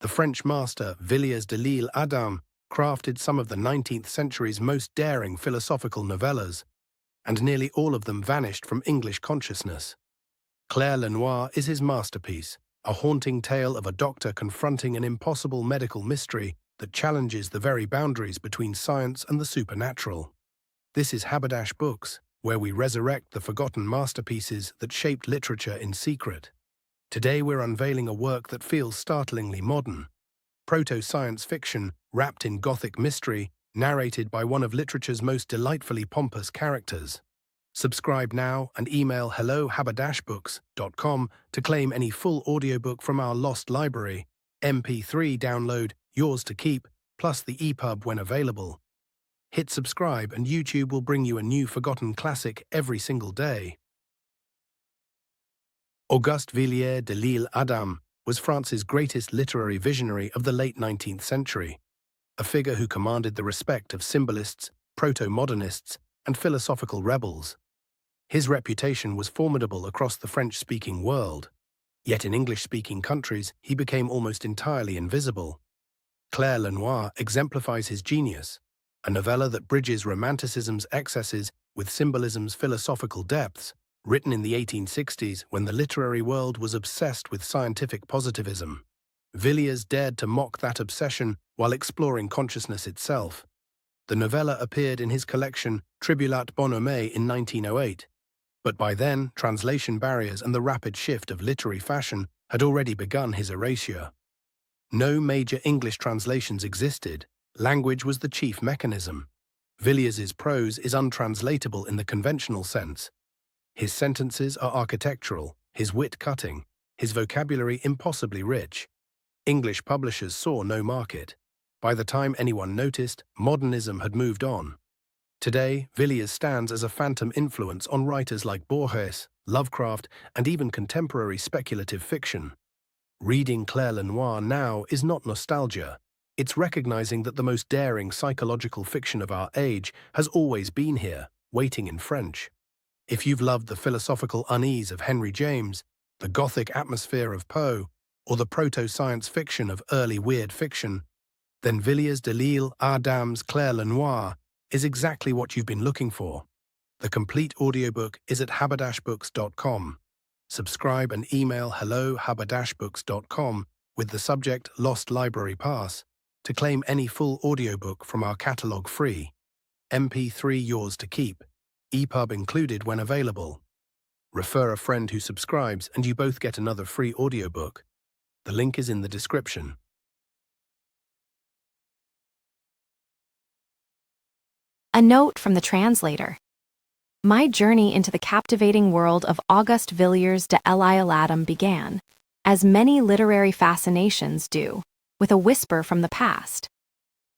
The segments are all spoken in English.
The French master Villiers de l'Isle Adam crafted some of the 19th century's most daring philosophical novellas, and nearly all of them vanished from English consciousness. Claire Lenoir is his masterpiece, a haunting tale of a doctor confronting an impossible medical mystery that challenges the very boundaries between science and the supernatural. This is Haberdash Books, where we resurrect the forgotten masterpieces that shaped literature in secret. Today we're unveiling a work that feels startlingly modern. Proto-science fiction wrapped in gothic mystery, narrated by one of literature's most delightfully pompous characters. Subscribe now and email hello@haberdashbooks.com to claim any full audiobook from our lost library. MP3 download, yours to keep, plus the EPUB when available. Hit subscribe and YouTube will bring you a new forgotten classic every single day. Auguste Villiers de l'Isle Adam was France's greatest literary visionary of the late 19th century, a figure who commanded the respect of symbolists, proto-modernists, and philosophical rebels. His reputation was formidable across the French-speaking world, yet in English-speaking countries he became almost entirely invisible. Claire Lenoir exemplifies his genius, a novella that bridges romanticism's excesses with symbolism's philosophical depths, written in the 1860s when the literary world was obsessed with scientific positivism. Villiers dared to mock that obsession while exploring consciousness itself. The novella appeared in his collection Tribulat Bonhomet in 1908, but by then, translation barriers and the rapid shift of literary fashion had already begun his erasure. No major English translations existed. Language was the chief mechanism. Villiers's prose is untranslatable in the conventional sense. His sentences are architectural, his wit cutting, his vocabulary impossibly rich. English publishers saw no market. By the time anyone noticed, modernism had moved on. Today, Villiers stands as a phantom influence on writers like Borges, Lovecraft, and even contemporary speculative fiction. Reading Claire Lenoir now is not nostalgia. It's recognizing that the most daring psychological fiction of our age has always been here, waiting in French. If you've loved the philosophical unease of Henry James, the gothic atmosphere of Poe, or the proto-science fiction of early weird fiction, then Villiers de l'Isle Adam's Claire Lenoir is exactly what you've been looking for. The complete audiobook is at haberdashbooks.com. Subscribe and email hello@haberdashbooks.com with the subject Lost Library Pass to claim any full audiobook from our catalog free. MP3 yours to keep, EPUB included when available. Refer a friend who subscribes and you both get another free audiobook. The link is in the description. A note from the translator. My journey into the captivating world of Auguste Villiers de l'Isle Adam began, as many literary fascinations do, with a whisper from the past.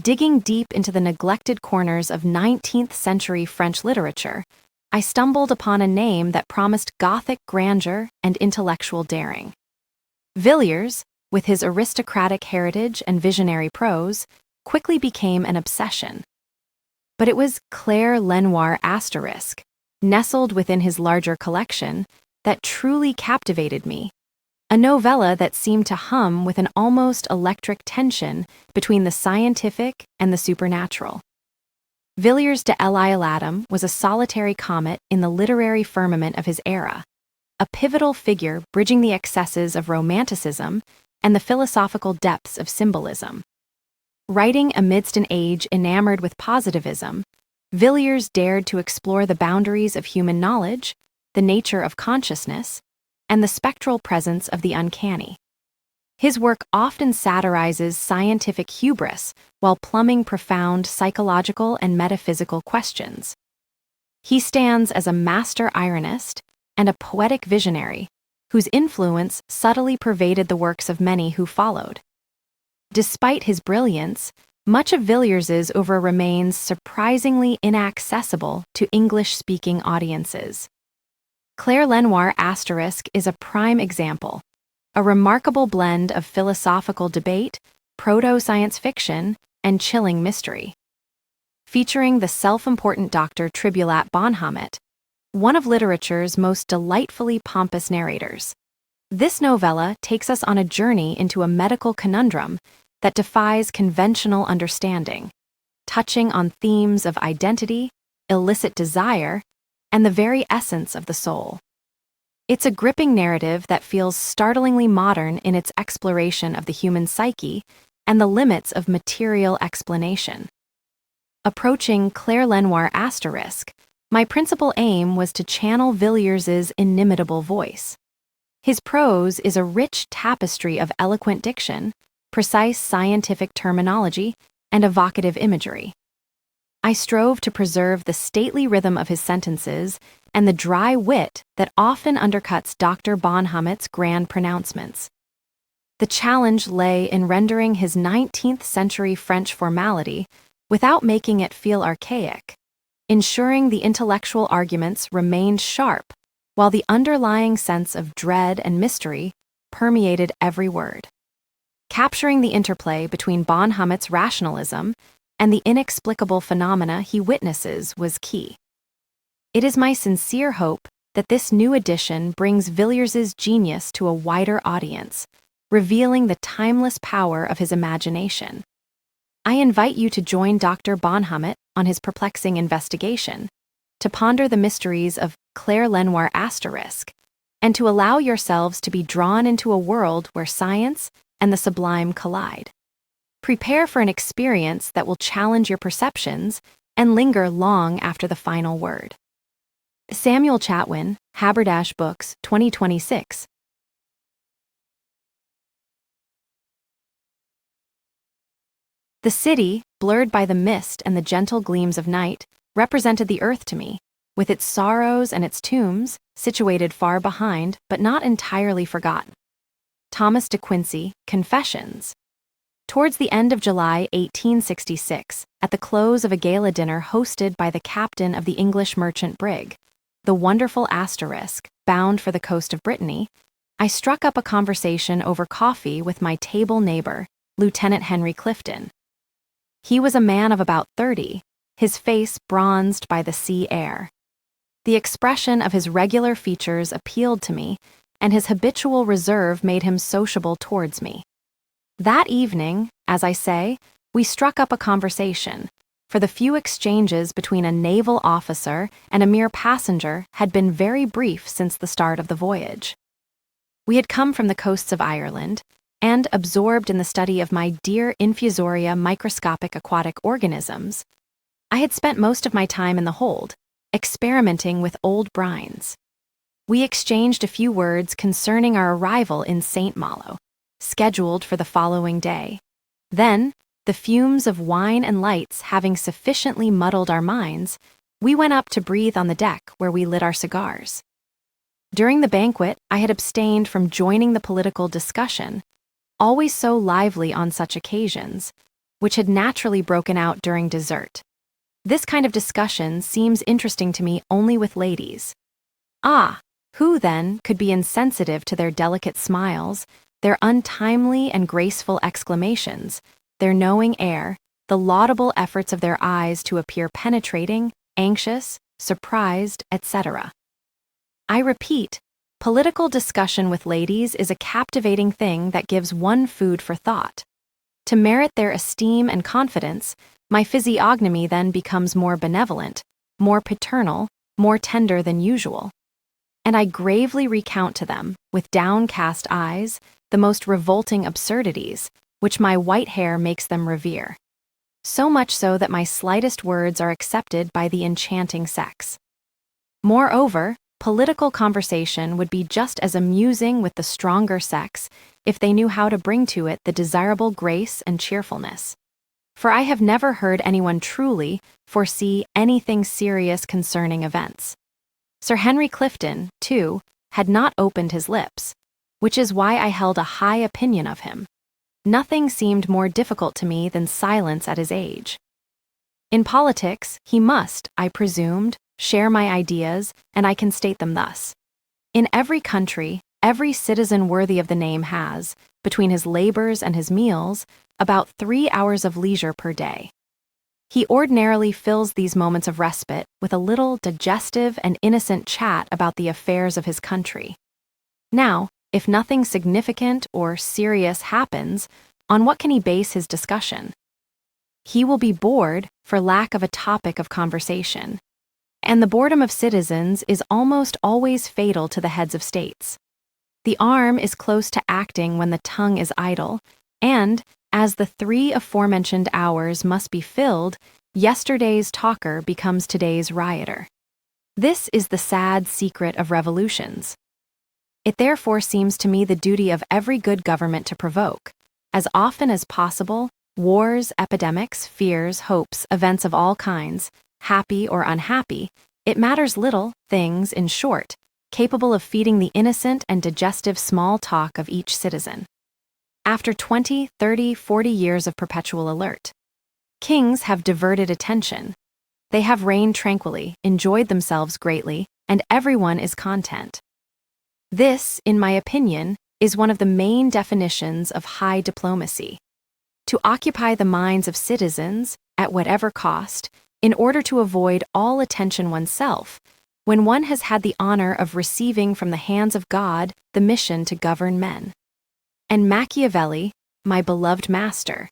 Digging deep into the neglected corners of 19th century French literature, I stumbled upon a name that promised gothic grandeur and intellectual daring. Villiers, with his aristocratic heritage and visionary prose, quickly became an obsession. But it was Claire Lenoir *, nestled within his larger collection, that truly captivated me. A novella that seemed to hum with an almost electric tension between the scientific and the supernatural. Villiers de l'Isle Adam was a solitary comet in the literary firmament of his era, a pivotal figure bridging the excesses of romanticism and the philosophical depths of symbolism. Writing amidst an age enamored with positivism, Villiers dared to explore the boundaries of human knowledge, the nature of consciousness, and the spectral presence of the uncanny. His work often satirizes scientific hubris while plumbing profound psychological and metaphysical questions. He stands as a master ironist and a poetic visionary, whose influence subtly pervaded the works of many who followed. Despite his brilliance, much of Villiers's oeuvre remains surprisingly inaccessible to English-speaking audiences. Claire Lenoir * is a prime example, a remarkable blend of philosophical debate, proto-science fiction, and chilling mystery. Featuring the self-important Doctor Tribulat Bonhomet, one of literature's most delightfully pompous narrators. This novella takes us on a journey into a medical conundrum that defies conventional understanding, touching on themes of identity, illicit desire, and the very essence of the soul. It's a gripping narrative that feels startlingly modern in its exploration of the human psyche and the limits of material explanation. Approaching Claire Lenoir ***, my principal aim was to channel Villiers' inimitable voice. His prose is a rich tapestry of eloquent diction, precise scientific terminology, and evocative imagery. I strove to preserve the stately rhythm of his sentences and the dry wit that often undercuts Dr. Bonhomet's grand pronouncements. The challenge lay in rendering his 19th-century French formality without making it feel archaic, ensuring the intellectual arguments remained sharp while the underlying sense of dread and mystery permeated every word. Capturing the interplay between Bonhomet's rationalism and the inexplicable phenomena he witnesses was key. It is my sincere hope that this new edition brings Villiers' genius to a wider audience, revealing the timeless power of his imagination. I invite you to join Dr. Bonhomet on his perplexing investigation, to ponder the mysteries of Claire Lenoir ***, and to allow yourselves to be drawn into a world where science and the sublime collide. Prepare for an experience that will challenge your perceptions and linger long after the final word. Samuel Chatwin, Haberdash Books, 2026. The city, blurred by the mist and the gentle gleams of night, represented the earth to me, with its sorrows and its tombs, situated far behind but not entirely forgotten. Thomas de Quincey, Confessions. Towards the end of July 1866, at the close of a gala dinner hosted by the captain of the English merchant brig, the wonderful Asterisk, bound for the coast of Brittany, I struck up a conversation over coffee with my table neighbor, Lieutenant Henry Clifton. He was a man of about 30, his face bronzed by the sea air. The expression of his regular features appealed to me, and his habitual reserve made him sociable towards me. That evening, as I say, we struck up a conversation, for the few exchanges between a naval officer and a mere passenger had been very brief since the start of the voyage. We had come from the coasts of Ireland, and, absorbed in the study of my dear infusoria microscopic aquatic organisms, I had spent most of my time in the hold, experimenting with old brines. We exchanged a few words concerning our arrival in St. Malo, scheduled for the following day. Then, the fumes of wine and lights having sufficiently muddled our minds, we went up to breathe on the deck where we lit our cigars. During the banquet, I had abstained from joining the political discussion, always so lively on such occasions, which had naturally broken out during dessert. This kind of discussion seems interesting to me only with ladies. Ah, who, then, could be insensitive to their delicate smiles, their untimely and graceful exclamations, their knowing air, the laudable efforts of their eyes to appear penetrating, anxious, surprised, etc. I repeat, political discussion with ladies is a captivating thing that gives one food for thought. To merit their esteem and confidence, my physiognomy then becomes more benevolent, more paternal, more tender than usual. And I gravely recount to them, with downcast eyes, the most revolting absurdities, which my white hair makes them revere. So much so that my slightest words are accepted by the enchanting sex. Moreover, political conversation would be just as amusing with the stronger sex if they knew how to bring to it the desirable grace and cheerfulness. For I have never heard anyone truly foresee anything serious concerning events. Sir Henry Clifton, too, had not opened his lips, which is why I held a high opinion of him. Nothing seemed more difficult to me than silence at his age. In politics, he must, I presumed, share my ideas, and I can state them thus. In every country, every citizen worthy of the name has, between his labors and his meals, about 3 hours of leisure per day. He ordinarily fills these moments of respite with a little digestive and innocent chat about the affairs of his country. Now, If nothing significant or serious happens, on what can he base his discussion? He will be bored for lack of a topic of conversation. And the boredom of citizens is almost always fatal to the heads of states. The arm is close to acting when the tongue is idle, and, as the 3 aforementioned hours must be filled, yesterday's talker becomes today's rioter. This is the sad secret of revolutions. It therefore seems to me the duty of every good government to provoke, as often as possible, wars, epidemics, fears, hopes, events of all kinds, happy or unhappy, it matters little, things, in short, capable of feeding the innocent and digestive small talk of each citizen. After 20, 30, 40 years of perpetual alert, kings have diverted attention. They have reigned tranquilly, enjoyed themselves greatly, and everyone is content. This, in my opinion, is one of the main definitions of high diplomacy. To occupy the minds of citizens, at whatever cost, in order to avoid all attention oneself, when one has had the honor of receiving from the hands of God the mission to govern men. And Machiavelli, my beloved master,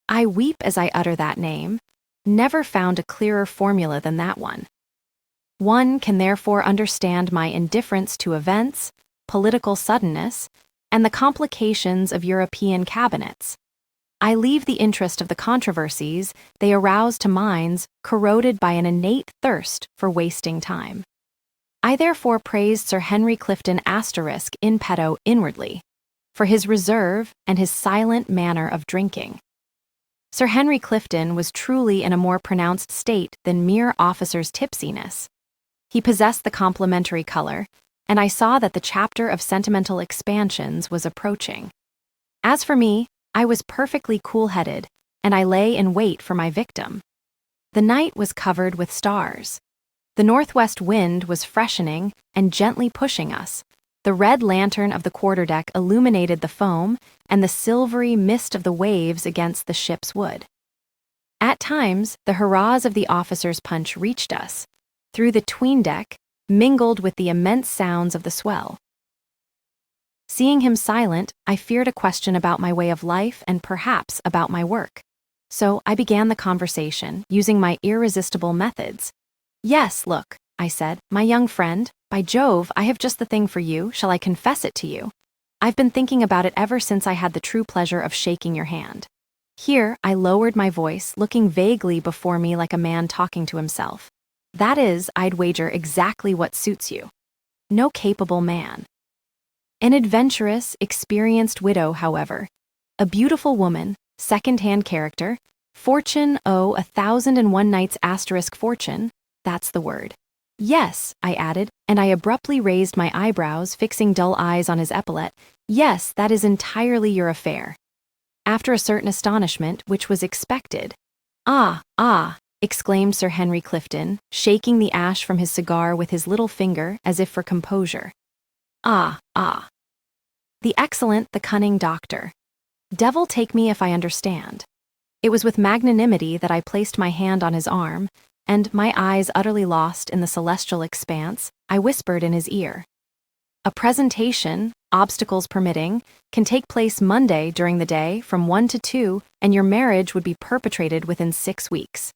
I weep as I utter that name, never found a clearer formula than that one. One can therefore understand my indifference to events, political suddenness, and the complications of European cabinets. I leave the interest of the controversies they arouse to minds corroded by an innate thirst for wasting time. I therefore praised Sir Henry Clifton * in petto inwardly, for his reserve and his silent manner of drinking. Sir Henry Clifton was truly in a more pronounced state than mere officer's tipsiness. He possessed the complementary color, and I saw that the chapter of sentimental expansions was approaching. As for me, I was perfectly cool-headed, and I lay in wait for my victim. The night was covered with stars. The northwest wind was freshening and gently pushing us. The red lantern of the quarterdeck illuminated the foam and the silvery mist of the waves against the ship's wood. At times, the hurrahs of the officer's punch reached us, through the 'tween-deck, mingled with the immense sounds of the swell. Seeing him silent, I feared a question about my way of life and perhaps about my work. So I began the conversation, using my irresistible methods. "Yes, look," I said, "my young friend, by Jove, I have just the thing for you. Shall I confess it to you? I've been thinking about it ever since I had the true pleasure of shaking your hand." Here I lowered my voice, looking vaguely before me like a man talking to himself. "That is, I'd wager, exactly what suits you. No capable man. An adventurous, experienced widow, however. A beautiful woman, second-hand character, fortune, 1,001 nights * fortune, that's the word. Yes, I added, and I abruptly raised my eyebrows, fixing dull eyes on his epaulette. Yes, that is entirely your affair. After a certain astonishment, which was expected. "Ah, ah," exclaimed Sir Henry Clifton, shaking the ash from his cigar with his little finger as if for composure. "Ah, ah. The excellent, the cunning doctor. Devil take me if I understand." It was with magnanimity that I placed my hand on his arm, and, my eyes utterly lost in the celestial expanse, I whispered in his ear. "A presentation, obstacles permitting, can take place Monday during the day from 1 to 2, and your marriage would be perpetrated within 6 weeks.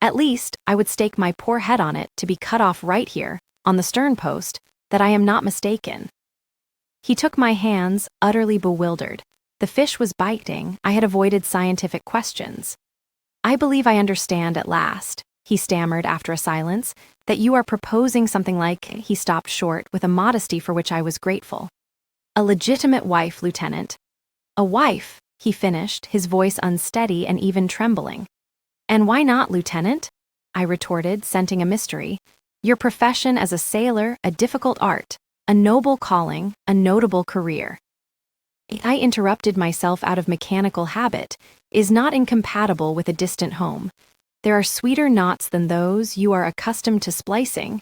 At least, I would stake my poor head on it to be cut off right here, on the stern post, that I am not mistaken." He took my hands, utterly bewildered. The fish was biting. I had avoided scientific questions. "I believe I understand at last," he stammered after a silence, "that you are proposing something like—" He stopped short with a modesty for which I was grateful. "A legitimate wife, Lieutenant." "A wife," he finished, his voice unsteady and even trembling. "And why not, Lieutenant?" I retorted, scenting a mystery. "Your profession as a sailor, a difficult art, a noble calling, a notable career." I interrupted myself out of mechanical habit, "is not incompatible with a distant home. There are sweeter knots than those you are accustomed to splicing,"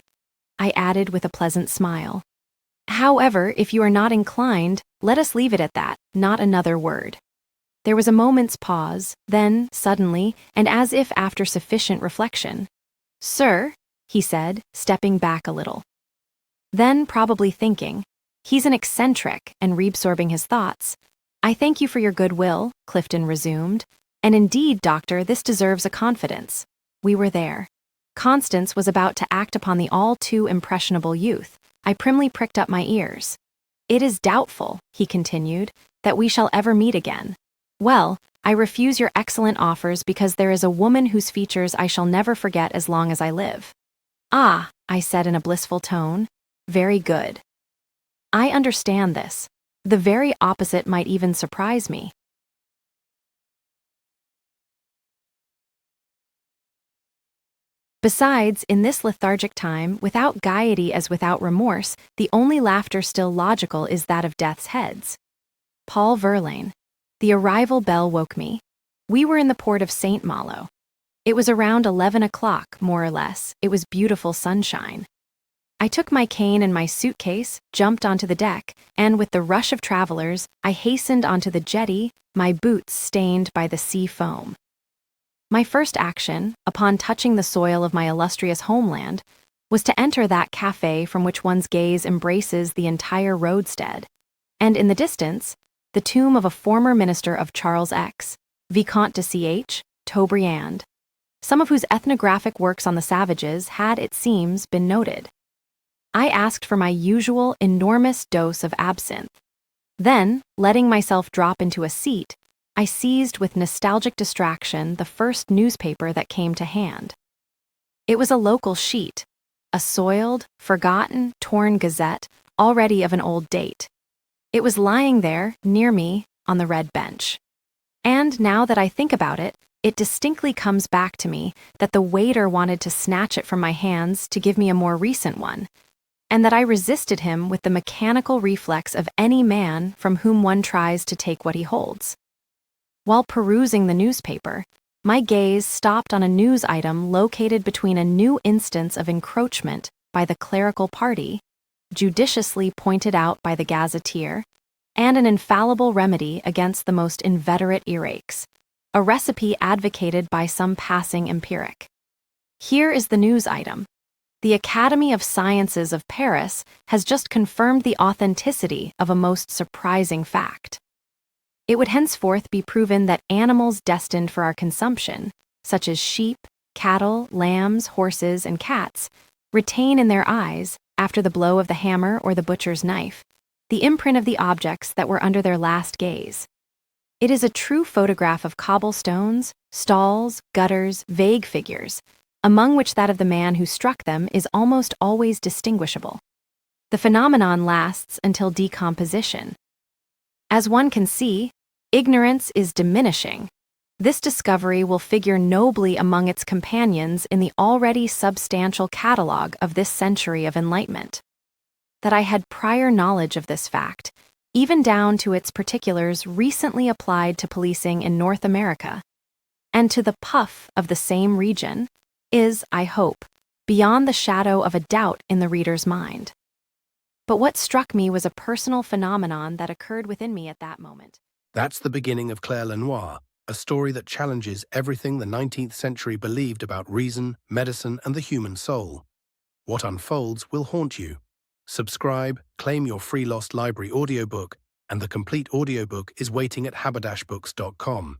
I added with a pleasant smile. "However, if you are not inclined, let us leave it at that, not another word." There was a moment's pause, then, suddenly, and as if after sufficient reflection, "Sir," he said, stepping back a little. Then, probably thinking, He's an eccentric and reabsorbing his thoughts. I thank you for your goodwill, Clifton resumed. And indeed, Doctor, this deserves a confidence. We were there. Constance was about to act upon the all too impressionable youth. I primly pricked up my ears. It is doubtful, he continued, that we shall ever meet again. Well, I refuse your excellent offers because there is a woman whose features I shall never forget as long as I live. Ah, I said in a blissful tone. Very good. I understand this. The very opposite might even surprise me. Besides, in this lethargic time, without gaiety as without remorse, the only laughter still logical is that of death's heads. Paul Verlaine. The arrival bell woke me. We were in the port of St. Malo. It was around 11 o'clock, more or less. It was beautiful sunshine. I took my cane and my suitcase, jumped onto the deck, and with the rush of travelers, I hastened onto the jetty, my boots stained by the sea foam. My first action, upon touching the soil of my illustrious homeland, was to enter that café from which one's gaze embraces the entire roadstead, and in the distance, the tomb of a former minister of Charles X, Vicomte de Ch. Teaubriand, some of whose ethnographic works on the savages had, it seems, been noted. I asked for my usual enormous dose of absinthe. Then, letting myself drop into a seat, I seized with nostalgic distraction the first newspaper that came to hand. It was a local sheet, a soiled, forgotten, torn gazette, already of an old date. It was lying there, near me, on the red bench. And now that I think about it, it distinctly comes back to me that the waiter wanted to snatch it from my hands to give me a more recent one, and that I resisted him with the mechanical reflex of any man from whom one tries to take what he holds. While perusing the newspaper, my gaze stopped on a news item located between a new instance of encroachment by the clerical party, judiciously pointed out by the gazetteer, and an infallible remedy against the most inveterate earaches, a recipe advocated by some passing empiric. Here is the news item. The Academy of Sciences of Paris has just confirmed the authenticity of a most surprising fact. It would henceforth be proven that animals destined for our consumption, such as sheep, cattle, lambs, horses, and cats, retain in their eyes, after the blow of the hammer or the butcher's knife, the imprint of the objects that were under their last gaze. It is a true photograph of cobblestones, stalls, gutters, vague figures, among which that of the man who struck them is almost always distinguishable. The phenomenon lasts until decomposition. As one can see, ignorance is diminishing. This discovery will figure nobly among its companions in the already substantial catalogue of this century of enlightenment. That I had prior knowledge of this fact, even down to its particulars recently applied to policing in North America, and to the puff of the same region, is, I hope, beyond the shadow of a doubt in the reader's mind. But what struck me was a personal phenomenon that occurred within me at that moment. That's the beginning of Claire Lenoir, a story that challenges everything the 19th century believed about reason, medicine, and the human soul. What unfolds will haunt you. Subscribe, claim your free Lost Library audiobook, and the complete audiobook is waiting at haberdashbooks.com.